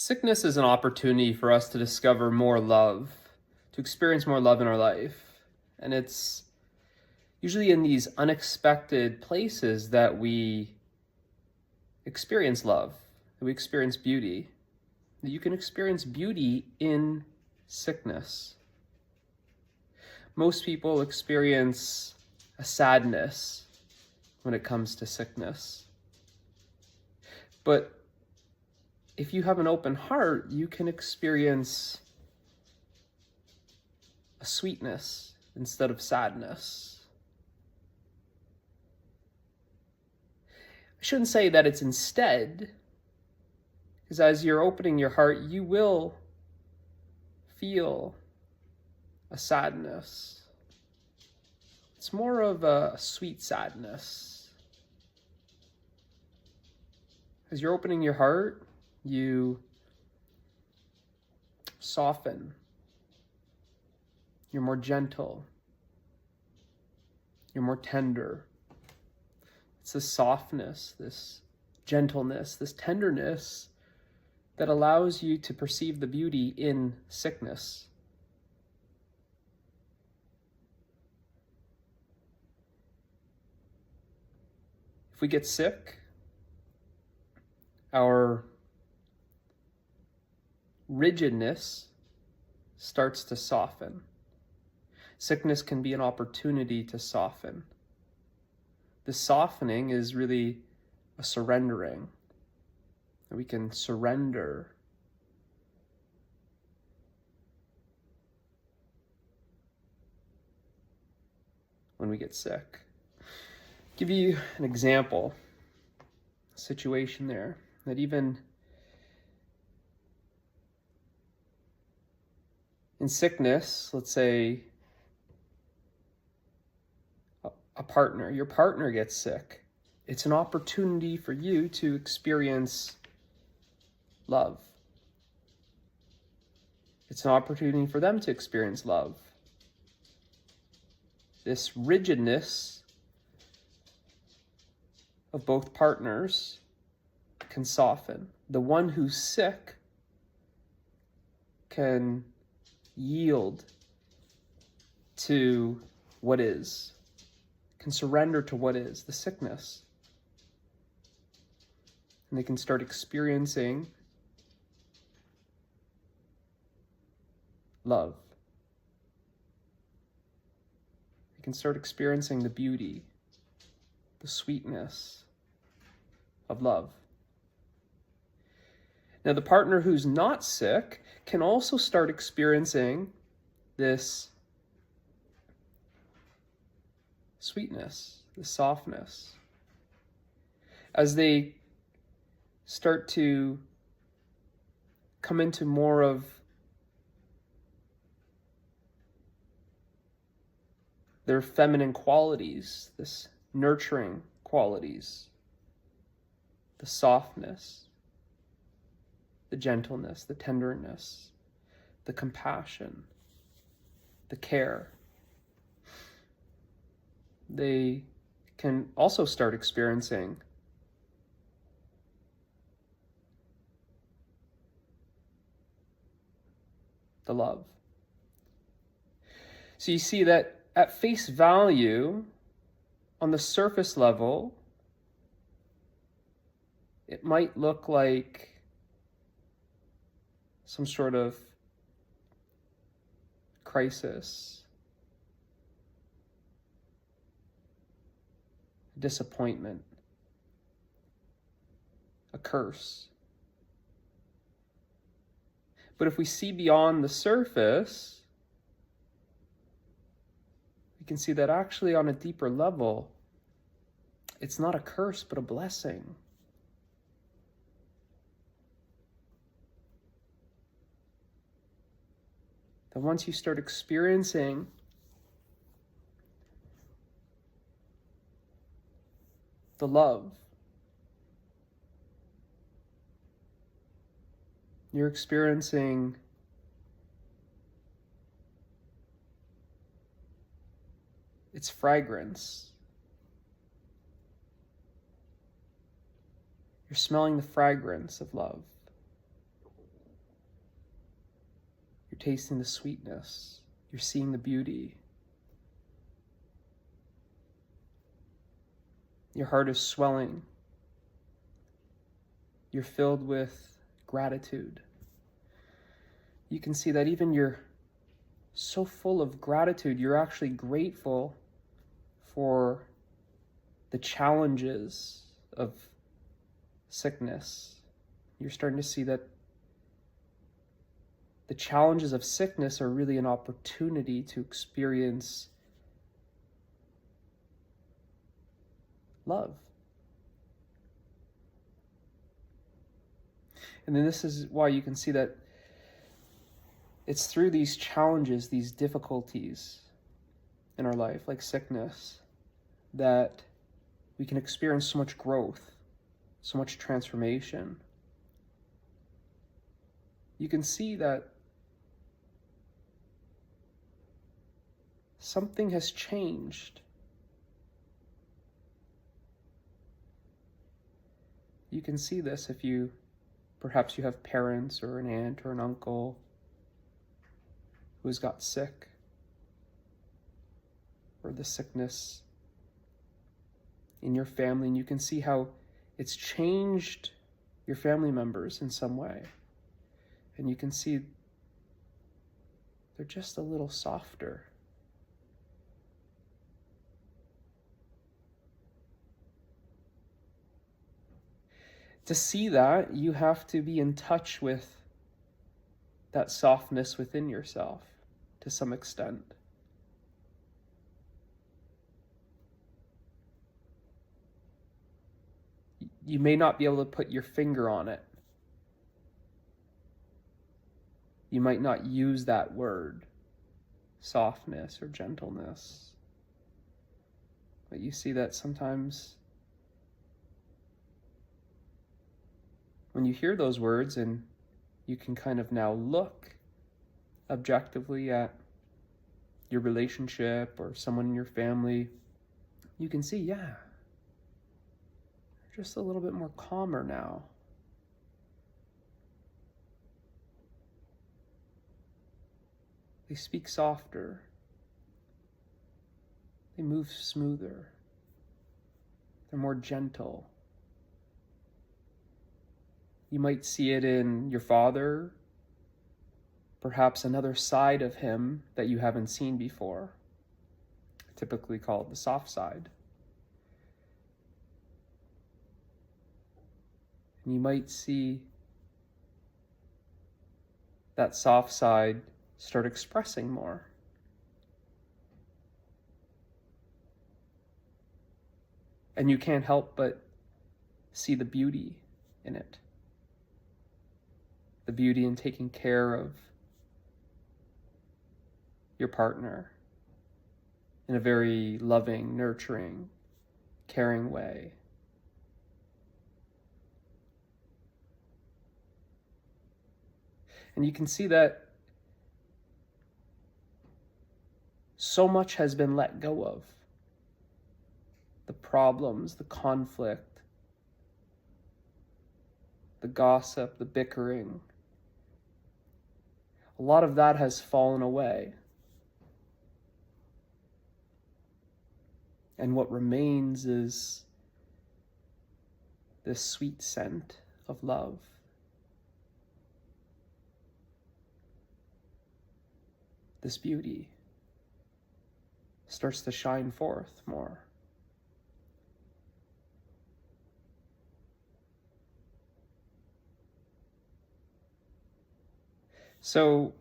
Sickness is an opportunity for us to discover more love, to experience more love in our life. And it's usually in these unexpected places that we experience love, that we experience beauty. That you can experience beauty in sickness. Most people experience a sadness when it comes to sickness. But if you have an open heart, you can experience a sweetness instead of sadness. I shouldn't say that it's instead, because as you're opening your heart, you will feel a sadness. It's more of a sweet sadness. As you're opening your heart, you soften. You're more gentle. You're more tender. It's this softness, this gentleness, this tenderness that allows you to perceive the beauty in sickness. If we get sick, our rigidness starts to soften. Sickness can be an opportunity to soften. The softening is really a surrendering. We can surrender when we get sick. Give you an example, a situation there that even in sickness, let's say your partner gets sick. It's an opportunity for you to experience love. It's an opportunity for them to experience love. This rigidness of both partners can soften. The one who's sick can yield to what is, can surrender to what is, the sickness. And they can start experiencing love. They can start experiencing the beauty, the sweetness of love. Now, the partner who's not sick can also start experiencing this sweetness, this softness. As they start to come into more of their feminine qualities, this nurturing qualities, the softness, the gentleness, the tenderness, the compassion, the care. They can also start experiencing the love. So you see that at face value, on the surface level, it might look like some sort of crisis, disappointment, a curse. But if we see beyond the surface, we can see that actually on a deeper level, it's not a curse, but a blessing. That once you start experiencing the love, you're experiencing its fragrance. You're smelling the fragrance of love. You're tasting the sweetness. You're seeing the beauty. Your heart is swelling. You're filled with gratitude. You can see that even you're so full of gratitude, you're actually grateful for the challenges of sickness. You're starting to see that the challenges of sickness are really an opportunity to experience love. And then this is why you can see that it's through these challenges, these difficulties in our life, like sickness, that we can experience so much growth, so much transformation. You can see that something has changed. You can see this if perhaps you have parents or an aunt or an uncle who's got sick, or the sickness in your family, and you can see how it's changed your family members in some way. And you can see they're just a little softer. To see that, you have to be in touch with that softness within yourself to some extent. You may not be able to put your finger on it. You might not use that word, softness or gentleness. But you see that sometimes when you hear those words and you can kind of now look objectively at your relationship or someone in your family, you can see, yeah, just a little bit more calmer now. They speak softer. They move smoother. They're more gentle. You might see it in your father, perhaps another side of him that you haven't seen before, typically called the soft side. And you might see that soft side start expressing more. And you can't help but see the beauty in it. The beauty in taking care of your partner in a very loving, nurturing, caring way. And you can see that so much has been let go of. The problems, the conflict, the gossip, the bickering. A lot of that has fallen away. And what remains is this sweet scent of love. This beauty starts to shine forth more. So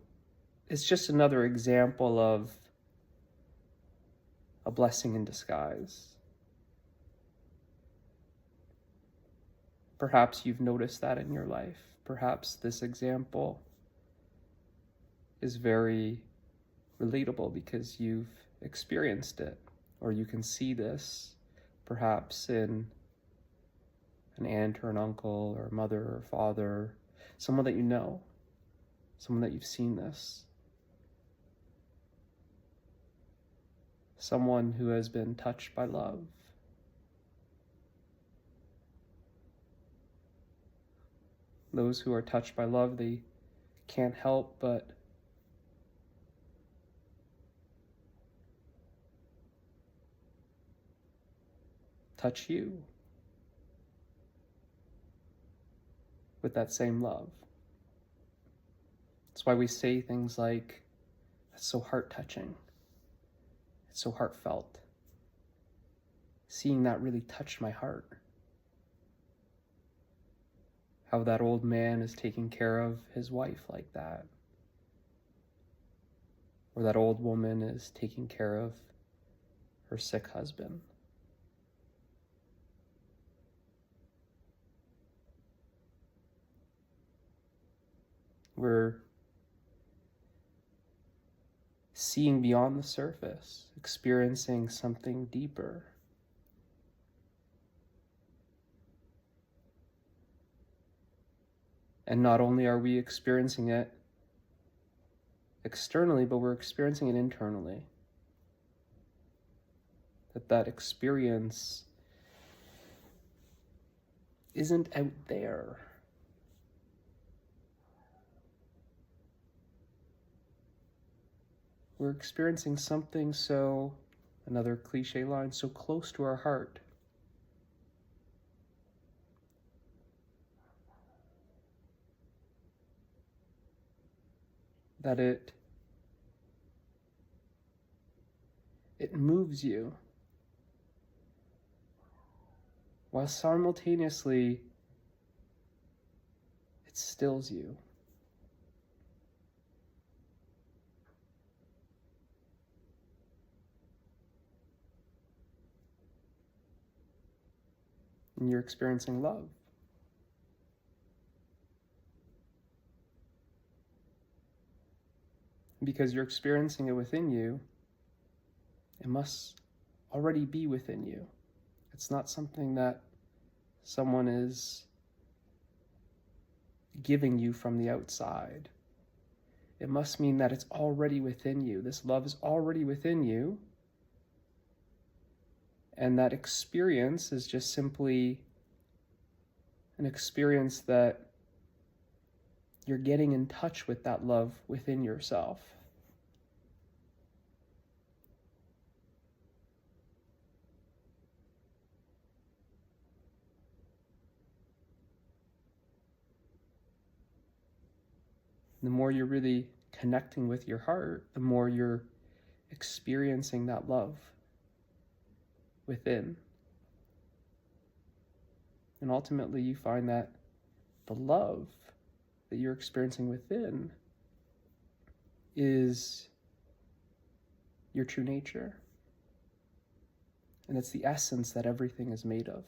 it's just another example of a blessing in disguise. Perhaps you've noticed that in your life. Perhaps this example is very relatable because you've experienced it, or you can see this perhaps in an aunt or an uncle or a mother or father, someone that you know, someone that you've seen this, someone who has been touched by love. Those who are touched by love, they can't help but touch you with that same love. That's why we say things like, "That's so heart-touching. It's so heartfelt. Seeing that really touched my heart." How that old man is taking care of his wife like that. Or that old woman is taking care of her sick husband. We're seeing beyond the surface, experiencing something deeper. And not only are we experiencing it externally, but we're experiencing it internally. That experience isn't out there. We're experiencing something so, another cliche line, so close to our heart. That it moves you, while simultaneously it stills you. And you're experiencing love. Because you're experiencing it within you, it must already be within you. It's not something that someone is giving you from the outside. It must mean that it's already within you. This love is already within you. And that experience is just simply an experience that you're getting in touch with that love within yourself. The more you're really connecting with your heart, the more you're experiencing that love within. And ultimately, you find that the love that you're experiencing within is your true nature. And it's the essence that everything is made of.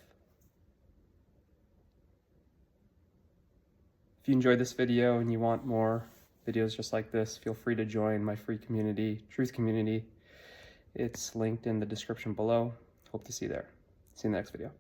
If you enjoyed this video and you want more videos just like this, feel free to join my free community, Truth Community. It's linked in the description below. Hope to see you there. See you in the next video.